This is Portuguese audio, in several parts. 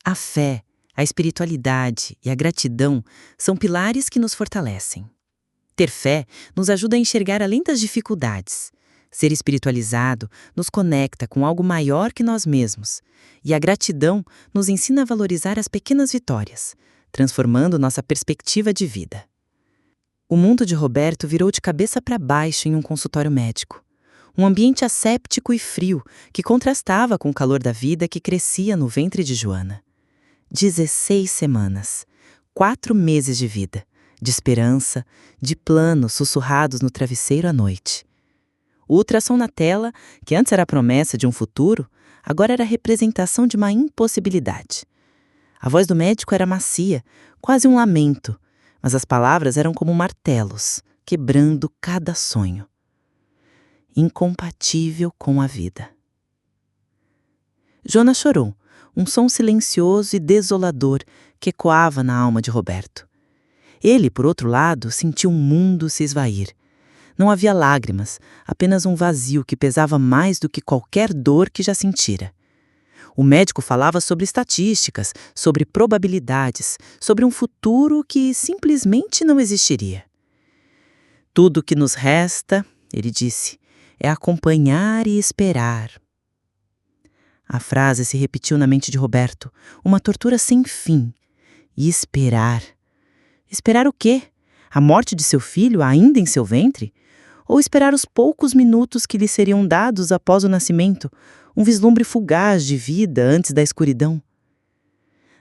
A fé, a espiritualidade e a gratidão são pilares que nos fortalecem. Ter fé nos ajuda a enxergar além das dificuldades. Ser espiritualizado nos conecta com algo maior que nós mesmos. E a gratidão nos ensina a valorizar as pequenas vitórias, transformando nossa perspectiva de vida. O mundo de Roberto virou de cabeça para baixo em um consultório médico. Um ambiente asséptico e frio que contrastava com o calor da vida que crescia no ventre de Joana. 16 semanas, 4 meses de vida, de esperança, de planos sussurrados no travesseiro à noite. O ultrassom na tela, que antes era a promessa de um futuro, agora era a representação de uma impossibilidade. A voz do médico era macia, quase um lamento, mas as palavras eram como martelos, quebrando cada sonho. Incompatível com a vida. Joana chorou, um som silencioso e desolador que ecoava na alma de Roberto. Ele, por outro lado, sentiu um mundo se esvair. Não havia lágrimas, apenas um vazio que pesava mais do que qualquer dor que já sentira. O médico falava sobre estatísticas, sobre probabilidades, sobre um futuro que simplesmente não existiria. Tudo o que nos resta, ele disse, é acompanhar e esperar. A frase se repetiu na mente de Roberto, uma tortura sem fim. E esperar. Esperar o quê? A morte de seu filho ainda em seu ventre? Ou esperar os poucos minutos que lhe seriam dados após o nascimento, um vislumbre fugaz de vida antes da escuridão?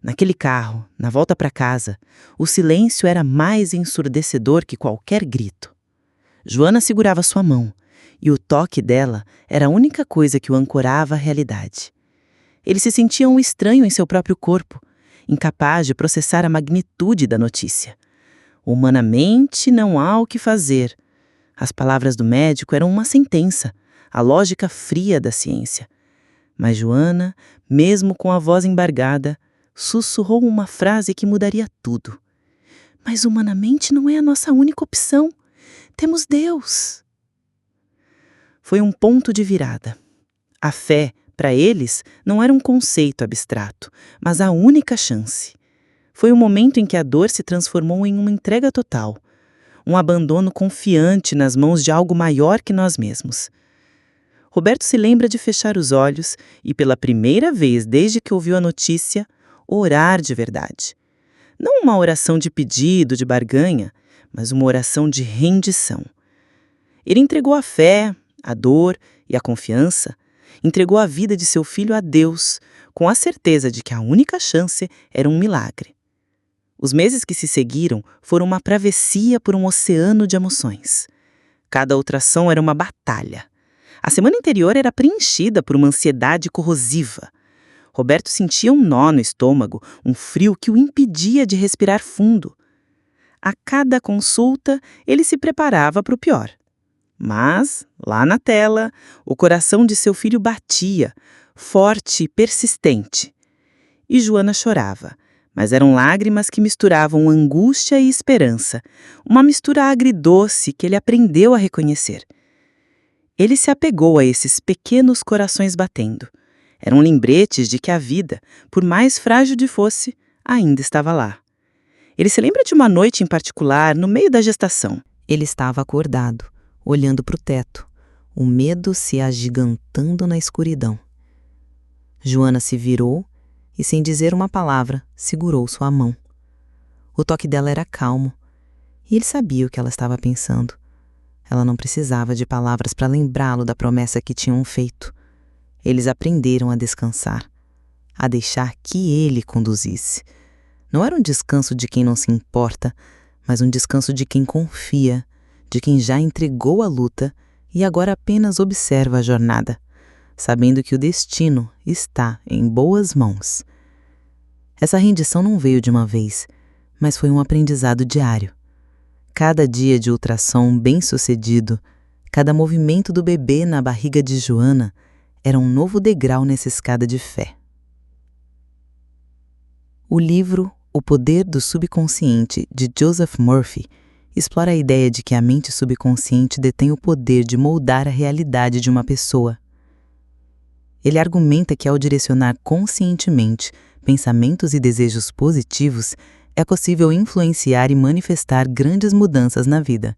Naquele carro, na volta para casa, o silêncio era mais ensurdecedor que qualquer grito. Joana segurava sua mão, e o toque dela era a única coisa que o ancorava à realidade. Ele se sentia um estranho em seu próprio corpo, incapaz de processar a magnitude da notícia. Humanamente não há o que fazer. As palavras do médico eram uma sentença, a lógica fria da ciência. Mas Joana, mesmo com a voz embargada, sussurrou uma frase que mudaria tudo. Mas humanamente não é a nossa única opção. Temos Deus. Foi um ponto de virada. A fé, para eles, não era um conceito abstrato, mas a única chance. Foi o momento em que a dor se transformou em uma entrega total, um abandono confiante nas mãos de algo maior que nós mesmos. Roberto se lembra de fechar os olhos e, pela primeira vez desde que ouviu a notícia, orar de verdade. Não uma oração de pedido, de barganha, mas uma oração de rendição. Ele entregou a fé, a dor e a confiança, entregou a vida de seu filho a Deus, com a certeza de que a única chance era um milagre. Os meses que se seguiram foram uma travessia por um oceano de emoções. Cada ultrassom era uma batalha. A semana anterior era preenchida por uma ansiedade corrosiva. Roberto sentia um nó no estômago, um frio que o impedia de respirar fundo. A cada consulta, ele se preparava para o pior. Mas, lá na tela, o coração de seu filho batia, forte e persistente. E Joana chorava, mas eram lágrimas que misturavam angústia e esperança, uma mistura agridoce que ele aprendeu a reconhecer. Ele se apegou a esses pequenos corações batendo. Eram lembretes de que a vida, por mais frágil que fosse, ainda estava lá. Ele se lembra de uma noite em particular, no meio da gestação. Ele estava acordado, olhando para o teto, o medo se agigantando na escuridão. Joana se virou e, sem dizer uma palavra, segurou sua mão. O toque dela era calmo, e ele sabia o que ela estava pensando. Ela não precisava de palavras para lembrá-lo da promessa que tinham feito. Eles aprenderam a descansar, a deixar que ele conduzisse. Não era um descanso de quem não se importa, mas um descanso de quem confia, de quem já entregou a luta e agora apenas observa a jornada, sabendo que o destino está em boas mãos. Essa rendição não veio de uma vez, mas foi um aprendizado diário. Cada dia de ultrassom bem-sucedido, cada movimento do bebê na barriga de Joana era um novo degrau nessa escada de fé. O livro O Poder do Subconsciente, de Joseph Murphy, explora a ideia de que a mente subconsciente detém o poder de moldar a realidade de uma pessoa. Ele argumenta que ao direcionar conscientemente pensamentos e desejos positivos, é possível influenciar e manifestar grandes mudanças na vida.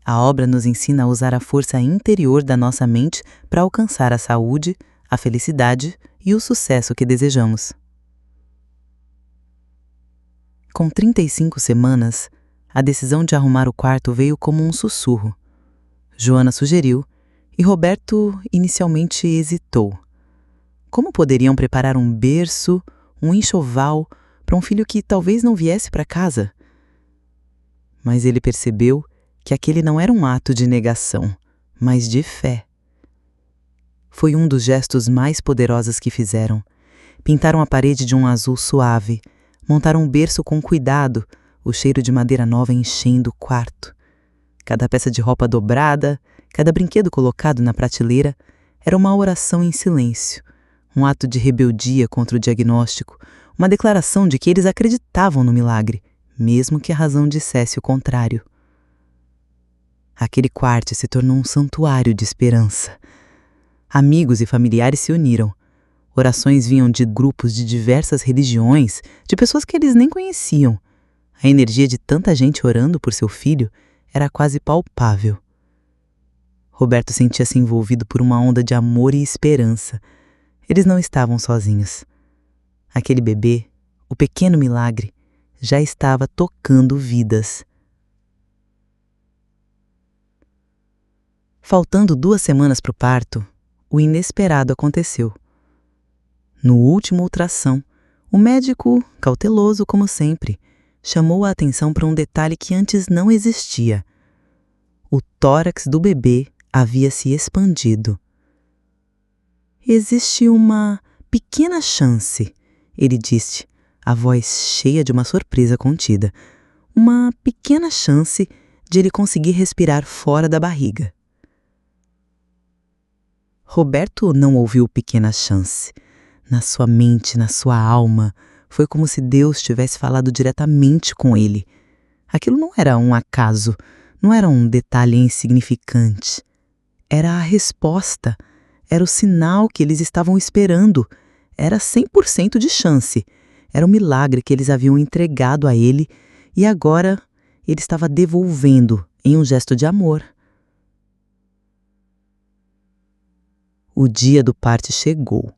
A obra nos ensina a usar a força interior da nossa mente para alcançar a saúde, a felicidade e o sucesso que desejamos. Com 35 semanas, a decisão de arrumar o quarto veio como um sussurro. Joana sugeriu, e Roberto inicialmente hesitou. Como poderiam preparar um berço, um enxoval, para um filho que talvez não viesse para casa? Mas ele percebeu que aquele não era um ato de negação, mas de fé. Foi um dos gestos mais poderosos que fizeram. Pintaram a parede de um azul suave, montaram um berço com cuidado, o cheiro de madeira nova enchendo o quarto. Cada peça de roupa dobrada, cada brinquedo colocado na prateleira, era uma oração em silêncio, um ato de rebeldia contra o diagnóstico, uma declaração de que eles acreditavam no milagre, mesmo que a razão dissesse o contrário. Aquele quarto se tornou um santuário de esperança. Amigos e familiares se uniram. Orações vinham de grupos de diversas religiões, de pessoas que eles nem conheciam. A energia de tanta gente orando por seu filho era quase palpável. Roberto sentia-se envolvido por uma onda de amor e esperança. Eles não estavam sozinhos. Aquele bebê, o pequeno milagre, já estava tocando vidas. Faltando 2 semanas para o parto, o inesperado aconteceu. No último ultrassom, o médico, cauteloso como sempre, chamou a atenção para um detalhe que antes não existia. O tórax do bebê havia se expandido. Existe uma pequena chance, ele disse, a voz cheia de uma surpresa contida. Uma pequena chance de ele conseguir respirar fora da barriga. Roberto não ouviu pequena chance. Na sua mente, na sua alma, foi como se Deus tivesse falado diretamente com ele. Aquilo não era um acaso, não era um detalhe insignificante. Era a resposta, era o sinal que eles estavam esperando. Era 100% de chance. Era um milagre que eles haviam entregado a ele e agora ele estava devolvendo em um gesto de amor. O dia do parto chegou.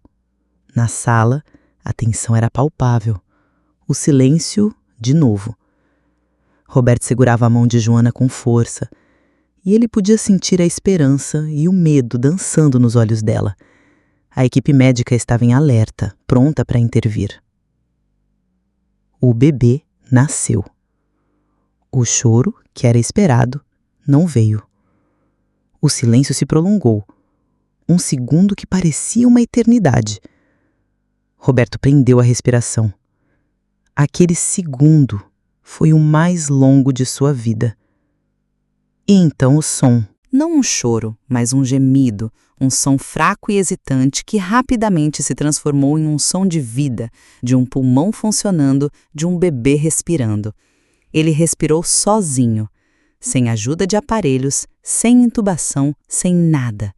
Na sala, a tensão era palpável. O silêncio, de novo. Roberto segurava a mão de Joana com força, e ele podia sentir a esperança e o medo dançando nos olhos dela. A equipe médica estava em alerta, pronta para intervir. O bebê nasceu. O choro, que era esperado, não veio. O silêncio se prolongou. Um segundo que parecia uma eternidade. Roberto prendeu a respiração. Aquele segundo foi o mais longo de sua vida. E então o som. Não um choro, mas um gemido, um som fraco e hesitante que rapidamente se transformou em um som de vida, de um pulmão funcionando, de um bebê respirando. Ele respirou sozinho, sem ajuda de aparelhos, sem intubação, sem nada.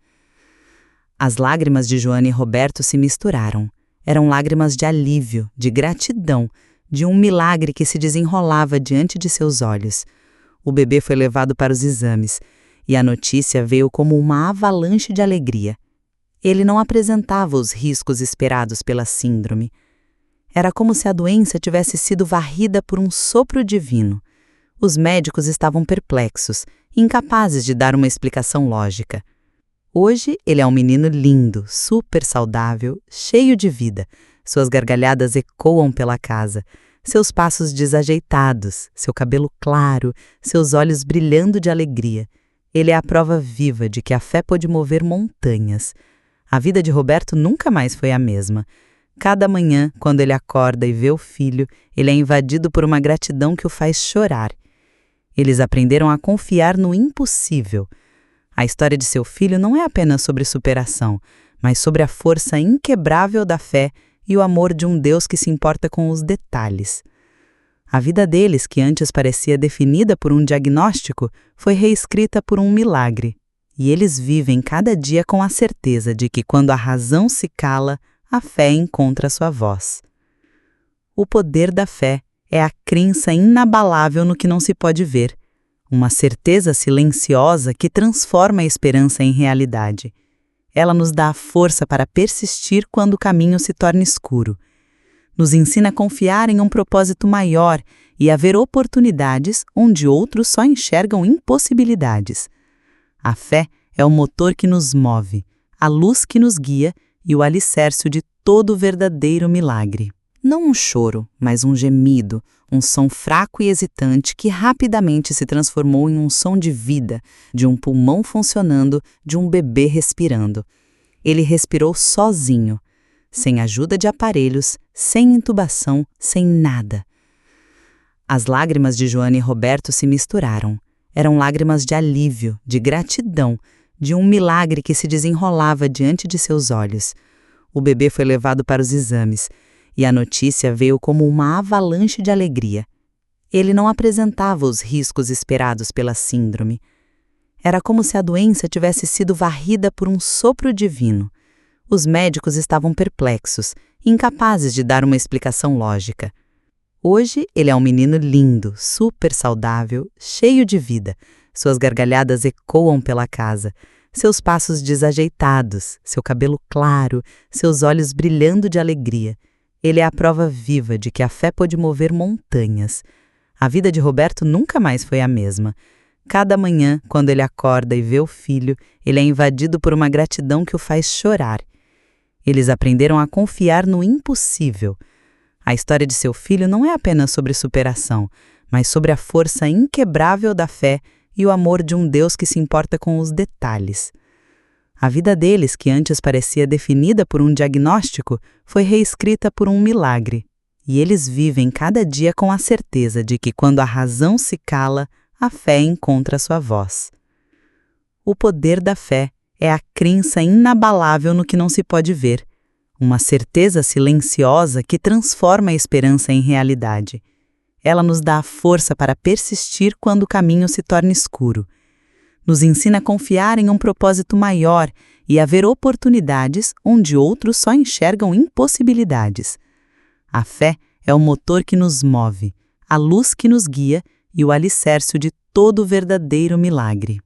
As lágrimas de Joana e Roberto se misturaram. Eram lágrimas de alívio, de gratidão, de um milagre que se desenrolava diante de seus olhos. O bebê foi levado para os exames, e a notícia veio como uma avalanche de alegria. Ele não apresentava os riscos esperados pela síndrome. Era como se a doença tivesse sido varrida por um sopro divino. Os médicos estavam perplexos, incapazes de dar uma explicação lógica. Hoje ele é um menino lindo, super saudável, cheio de vida. Suas gargalhadas ecoam pela casa, seus passos desajeitados, seu cabelo claro, seus olhos brilhando de alegria. Ele é a prova viva de que a fé pode mover montanhas. A vida de Roberto nunca mais foi a mesma. Cada manhã, quando ele acorda e vê o filho, ele é invadido por uma gratidão que o faz chorar. Eles aprenderam a confiar no impossível. A história de seu filho não é apenas sobre superação, mas sobre a força inquebrável da fé e o amor de um Deus que se importa com os detalhes. A vida deles, que antes parecia definida por um diagnóstico, foi reescrita por um milagre. e eles vivem cada dia com a certeza de que quando a razão se cala, a fé encontra sua voz. O poder da fé é a crença inabalável no que não se pode ver, uma certeza silenciosa que transforma a esperança em realidade. Ela nos dá a força para persistir quando o caminho se torna escuro. Nos ensina a confiar em um propósito maior e a ver oportunidades onde outros só enxergam impossibilidades. A fé é o motor que nos move, a luz que nos guia e o alicerce de todo verdadeiro milagre. Não um choro, mas um gemido, um som fraco e hesitante que rapidamente se transformou em um som de vida, de um pulmão funcionando, de um bebê respirando. Ele respirou sozinho, sem ajuda de aparelhos, sem intubação, sem nada. As lágrimas de Joana e Roberto se misturaram. Eram lágrimas de alívio, de gratidão, de um milagre que se desenrolava diante de seus olhos. O bebê foi levado para os exames, e a notícia veio como uma avalanche de alegria. Ele não apresentava os riscos esperados pela síndrome. Era como se a doença tivesse sido varrida por um sopro divino. Os médicos estavam perplexos, incapazes de dar uma explicação lógica. Hoje ele é um menino lindo, super saudável, cheio de vida. Suas gargalhadas ecoam pela casa, seus passos desajeitados, seu cabelo claro, seus olhos brilhando de alegria. Ele é a prova viva de que a fé pode mover montanhas. A vida de Roberto nunca mais foi a mesma. Cada manhã, quando ele acorda e vê o filho, ele é invadido por uma gratidão que o faz chorar. Eles aprenderam a confiar no impossível. A história de seu filho não é apenas sobre superação, mas sobre a força inquebrável da fé e o amor de um Deus que se importa com os detalhes. A vida deles, que antes parecia definida por um diagnóstico, foi reescrita por um milagre. E eles vivem cada dia com a certeza de que quando a razão se cala, a fé encontra sua voz. O poder da fé é a crença inabalável no que não se pode ver, uma certeza silenciosa que transforma a esperança em realidade. Ela nos dá a força para persistir quando o caminho se torna escuro. Nos ensina a confiar em um propósito maior e a ver oportunidades onde outros só enxergam impossibilidades. A fé é o motor que nos move, a luz que nos guia e o alicerce de todo verdadeiro milagre.